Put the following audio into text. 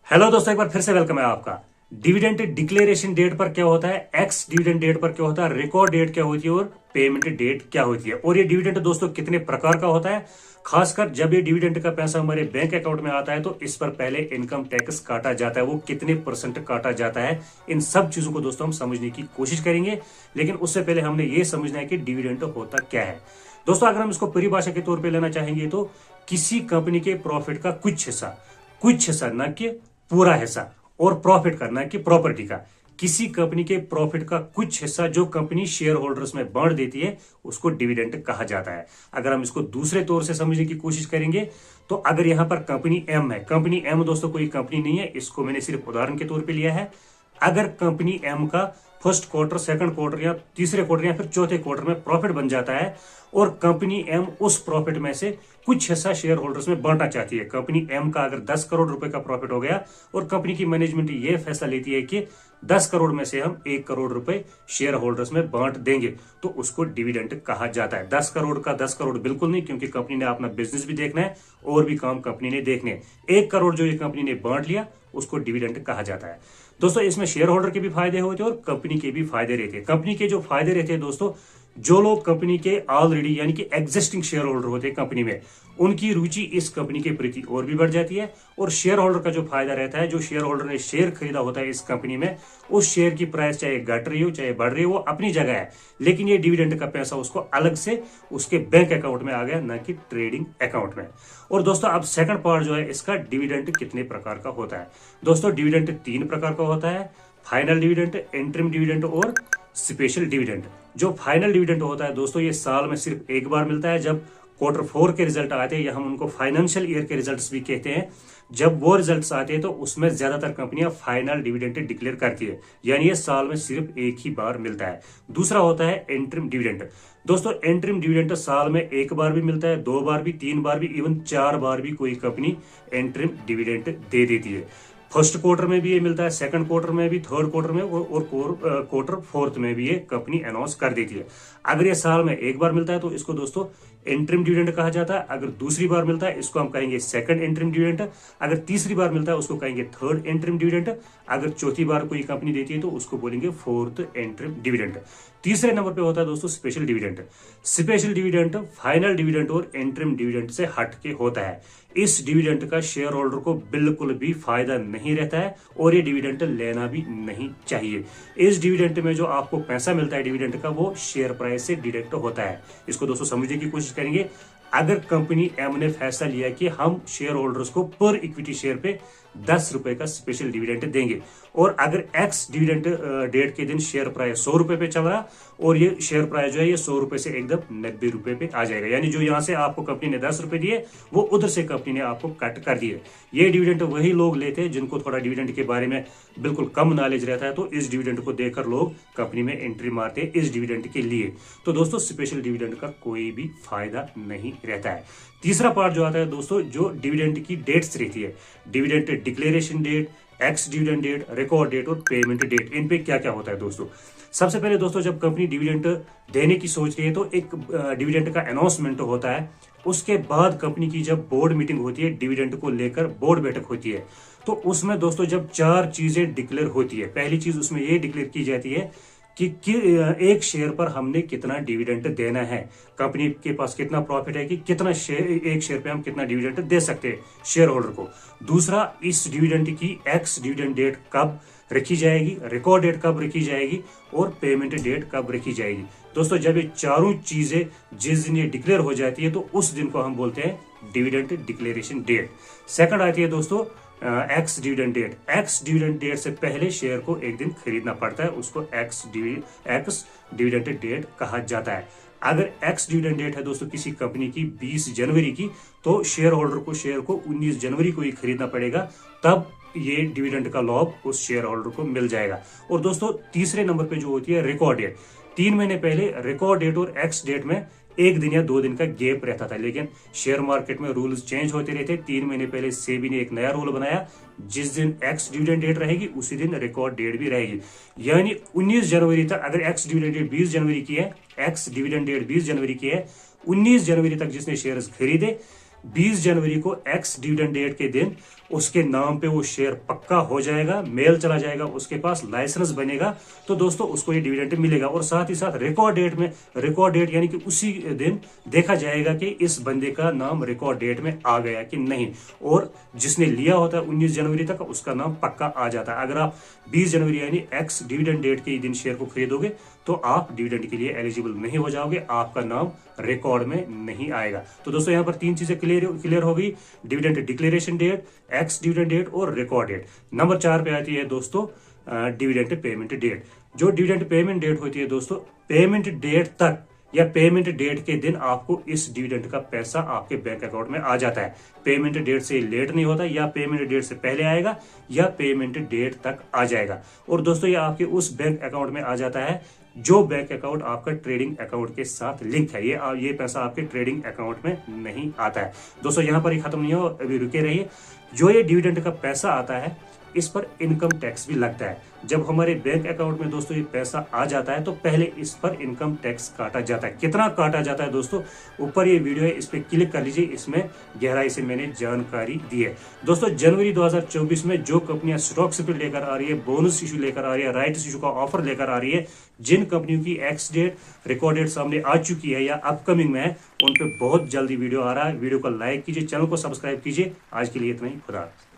Hello दोस्तों, एक बार फिर से वेलकम है आपका। डिविडेंड डिक्लेरेशन डेट पर क्या होता है, एक्स डिविडेंड डेट पर क्या होता है, रिकॉर्ड डेट क्या होती है और पेमेंट डेट क्या होती है। और ये डिविडेंड दोस्तों कितने प्रकार का होता है, खासकर जब ये डिविडेंड का पैसा हमारे बैंक अकाउंट में आता है तो इस पर पहले इनकम टैक्स काटा जाता है, वो कितने परसेंट काटा जाता है। इन सब चीजों को दोस्तों हम समझने की कोशिश करेंगे, लेकिन उससे पहले हमने ये समझना है कि डिविडेंड होता क्या है। दोस्तों अगर हम इसको परिभाषा के तौर पर लेना चाहेंगे तो किसी कंपनी के प्रॉफिट का कुछ हिस्सा न कि पूरा हिस्सा, और प्रॉफिट करना कि प्रॉपर्टी का, किसी कंपनी के प्रॉफिट का कुछ हिस्सा जो कंपनी शेयर होल्डर्स में बांट देती है उसको डिविडेंड कहा जाता है। अगर हम इसको दूसरे तौर से समझने की कोशिश करेंगे तो अगर यहां पर कंपनी एम है, कंपनी एम दोस्तों कोई कंपनी नहीं है, इसको मैंने सिर्फ उदाहरण के तौर पे लिया है। अगर कंपनी एम का फर्स्ट क्वार्टर, सेकंड क्वार्टर या तीसरे क्वार्टर या फिर चौथे क्वार्टर में प्रॉफिट बन जाता है और कंपनी एम उस प्रॉफिट में से कुछ हिस्सा शेयर होल्डर्स में बांटना चाहती है, कंपनी एम का अगर 10 करोड़ रुपए का प्रॉफिट हो गया और कंपनी की मैनेजमेंट ये फैसला लेती है कि 10 करोड़ में से हम 1 करोड़ रुपए शेयर होल्डर्स में बांट देंगे, तो उसको डिविडेंड कहा जाता है। 10 करोड़ का 10 करोड़ बिल्कुल नहीं, क्योंकि कंपनी ने अपना बिजनेस भी देखना है और भी काम कंपनी ने देखने हैं। 1 करोड़ जो ये कंपनी ने बांट लिया उसको डिविडेंड कहा जाता है। दोस्तों इसमें शेयर होल्डर के भी फायदे होते हैं और कंपनी के भी फायदे रहते हैं। कंपनी के जो फायदे रहते हैं दोस्तों, जो लोग कंपनी के ऑलरेडी यानी कि एग्जिस्टिंग शेयर होल्डर होते हैं कंपनी में, उनकी रुचि इस कंपनी के प्रति और भी बढ़ जाती है। और शेयर होल्डर का जो फायदा रहता है, जो शेयर होल्डर ने शेयर खरीदा होता है इस कंपनी में, उस शेयर की प्राइस चाहे घट रही हो चाहे बढ़ रही हो वो अपनी जगह है, लेकिन ये डिविडेंड का पैसा उसको अलग से उसके बैंक अकाउंट में आ गया, न कि ट्रेडिंग अकाउंट में। और दोस्तों अब सेकंड पार्ट जो है इसका, डिविडेंड कितने प्रकार का होता है। दोस्तों डिविडेंड 3 प्रकार का होता है, फाइनल डिविडेंड, इंटरिम डिविडेंड और स्पेशल डिविडेंड। जो फाइनल डिविडेंड होता है दोस्तों, ये साल में सिर्फ एक बार मिलता है, जब Q4 के रिजल्ट आते हैं या हम उनको फाइनेंशियल ईयर के रिजल्ट्स भी कहते हैं। जब वो रिजल्ट्स आते हैं तो उसमें ज्यादातर कंपनियां फाइनल डिविडेंड डिक्लेयर करती है, यानी ये साल में सिर्फ एक ही बार मिलता है। दूसरा होता है इंटरिम डिविडेंड। दोस्तों इंटरिम डिविडेंड साल में एक बार भी मिलता है, 2 बार भी, 3 बार भी, इवन 4 बार भी कोई कंपनी इंटरिम डिविडेंड दे देती है। फर्स्ट क्वार्टर में भी ये मिलता है, सेकंड क्वार्टर में भी, थर्ड क्वार्टर में और क्वार्टर फोर्थ में भी ये कंपनी अनाउंस कर देती है। अगर ये साल में एक बार मिलता है तो इसको दोस्तों इंटरिम डिविडेंड कहा जाता है। अगर दूसरी बार मिलता है इसको हम कहेंगे सेकंड इंटरिम डिविडेंड। अगर तीसरी बार मिलता है उसको कहेंगे थर्ड इंटरिम डिविडेंड। अगर चौथी बार कोई कंपनी देती है तो उसको बोलेंगे फोर्थ इंटरिम डिविडेंड। तीसरे नंबर पे होता है दोस्तों special dividend. Special dividend final dividend और इंटरिम डिविडेंड से हट के होता है। इस डिविडेंड का शेयर होल्डर को बिल्कुल भी फायदा नहीं रहता है और ये डिविडेंड लेना भी नहीं चाहिए। इस डिविडेंड में जो आपको पैसा मिलता है डिविडेंड का, वो शेयर प्राइस से डिडक्ट होता है। इसको दोस्तों समझने की कोशिश करेंगे। अगर कंपनी एम ने फैसला लिया कि हम शेयर होल्डर्स को पर इक्विटी शेयर पे 10 रुपए का स्पेशल डिविडेंड देंगे, और अगर एक्स डिविडेंड डेट के दिन शेयर प्राइस 100 रुपए पे चल रहा और ये शेयर प्राइस जो है ये 100 रुपए से एकदम 90 रुपए पे आ जाएगा, यानी जो यहां से आपको कंपनी ने 10 रुपए दिए वो उधर से कंपनी ने आपको कट कर दिए। ये डिविडेंड वही लोग लेते हैं जिनको थोड़ा डिविडेंड के बारे में बिल्कुल कम नॉलेज रहता है, तो इस डिविडेंड को देखकर लोग कंपनी में एंट्री मारते हैं इस डिविडेंड के लिए। तो दोस्तों स्पेशल डिविडेंड का कोई भी फायदा नहीं रहता है। तीसरा पार्ट जो आता है दोस्तों, जो डिविडेंड की डेट्स रहती है, dividend declaration date, ex dividend date, record date और पेमेंट डेट, इन पे क्या क्या होता है दोस्तों। सबसे पहले दोस्तों जब कंपनी डिविडेंड देने की सोच रही है तो एक डिविडेंड का अनाउंसमेंट होता है। उसके बाद कंपनी की जब बोर्ड मीटिंग होती है, डिविडेंड को लेकर बोर्ड बैठक होती है, तो उसमें दोस्तों जब 4 चीजें डिक्लेयर होती है। पहली चीज उसमें ये डिक्लेयर की जाती है कि एक शेयर पर हमने कितना डिविडेंड देना है, कंपनी के पास कितना प्रॉफिट है कि कितना शेयर, एक शेयर पे हम कितना डिविडेंड दे सकते हैं शेयर होल्डर को। दूसरा, इस डिविडेंड की एक्स डिविडेंड डेट कब रखी जाएगी, रिकॉर्ड डेट कब रखी जाएगी और पेमेंट डेट कब रखी जाएगी। दोस्तों जब ये चारों चीजें जिस दिन ये डिक्लेयर हो जाती है तो उस दिन को हम बोलते हैं डिविडेंड डिक्लेरेशन डेट। सेकंड आती है दोस्तों ex dividend date. Ex dividend date से पहले शेयर को एक दिन खरीदना पड़ता है, उसको एक्स डिविडेंड डेट कहा जाता है। अगर एक्स डिविडेंड डेट है दोस्तों किसी कंपनी की 20 जनवरी की, तो शेयर होल्डर को शेयर को 19 जनवरी को ही खरीदना पड़ेगा, तब ये डिविडेंड का लाभ उस शेयर होल्डर को मिल जाएगा। और दोस्तों तीसरे नंबर पे जो होती है रिकॉर्ड डेट। 3 महीने पहले रिकॉर्ड डेट और एक्स डेट में 1 दिन या 2 दिन का गैप रहता था, लेकिन शेयर मार्केट में रूल्स चेंज होते रहते। 3 महीने पहले सेबी ने एक नया रूल बनाया, जिस दिन एक्स डिविडेंड डेट रहेगी उसी दिन रिकॉर्ड डेट भी रहेगी। यानी 19 जनवरी तक, अगर एक्स डिविडेंड डेट 20 जनवरी की है, एक्स डिविडेंड डेट 20 जनवरी की है, 19 जनवरी तक जिसने शेयर्स खरीदे, 20 जनवरी को एक्स डिविडेंड डेट के दिन उसके नाम पे वो शेयर पक्का हो जाएगा, मेल चला जाएगा, उसके पास लाइसेंस बनेगा, तो दोस्तों उसको ये डिविडेंड मिलेगा। और साथ ही साथ रिकॉर्ड डेट यानी कि उसी दिन देखा जाएगा कि इस बंदे का नाम रिकॉर्ड डेट में आ गया कि नहीं। और जिसने लिया होता है 19 जनवरी तक उसका नाम पक्का आ जाता है। अगर आप 20 जनवरी यानी एक्स डिविडेंड डेट के दिन शेयर को खरीदोगे तो आप डिविडेंड के लिए एलिजिबल नहीं हो जाओगे, आपका नाम रिकॉर्ड में नहीं आएगा। तो दोस्तों यहाँ पर 3 चीजें क्लियर हो गई, dividend declaration date, ex dividend date और रिकॉर्ड डेट। नंबर 4 पे आती है दोस्तों डिविडेंड पेमेंट डेट। जो डिविडेंड पेमेंट डेट होती है दोस्तों, पेमेंट डेट तक या पेमेंट डेट के दिन आपको इस डिविडेंड का पैसा आपके बैंक अकाउंट में आ जाता है। पेमेंट डेट से लेट नहीं होता, या पेमेंट डेट से पहले आएगा या पेमेंट डेट तक आ जाएगा। और दोस्तों ये आपके उस बैंक अकाउंट में आ जाता है जो बैंक अकाउंट आपका ट्रेडिंग अकाउंट के साथ लिंक है। ये पैसा आपके ट्रेडिंग अकाउंट में नहीं आता है। दोस्तों यहाँ पर ही खत्म नहीं हो, अभी रुके रहिए। जो ये डिविडेंड का पैसा आता है इस पर इनकम टैक्स भी लगता है। जब हमारे बैंक अकाउंट में दोस्तों ये पैसा आ जाता है तो पहले इस पर इनकम टैक्स काटा जाता है। कितना काटा जाता है दोस्तों, ऊपर ये वीडियो है, इस पे क्लिक कर लीजिए, इसमें गहराई से मैंने जानकारी दी है। दोस्तों जनवरी 2024 में जो कंपनियां स्टॉक स्प्लिट लेकर आ रही है, बोनस इशू लेकर आ रही है, राइट इशू का ऑफर लेकर आ रही है, जिन कंपनियों की एक्स डेट रिकॉर्ड डेट सामने आ चुकी है या अपकमिंग में है, उन पे बहुत जल्दी वीडियो आ रहा है। वीडियो को लाइक कीजिए, चैनल को सब्सक्राइब कीजिए। आज के लिए इतना ही, खुदा हाफिज़।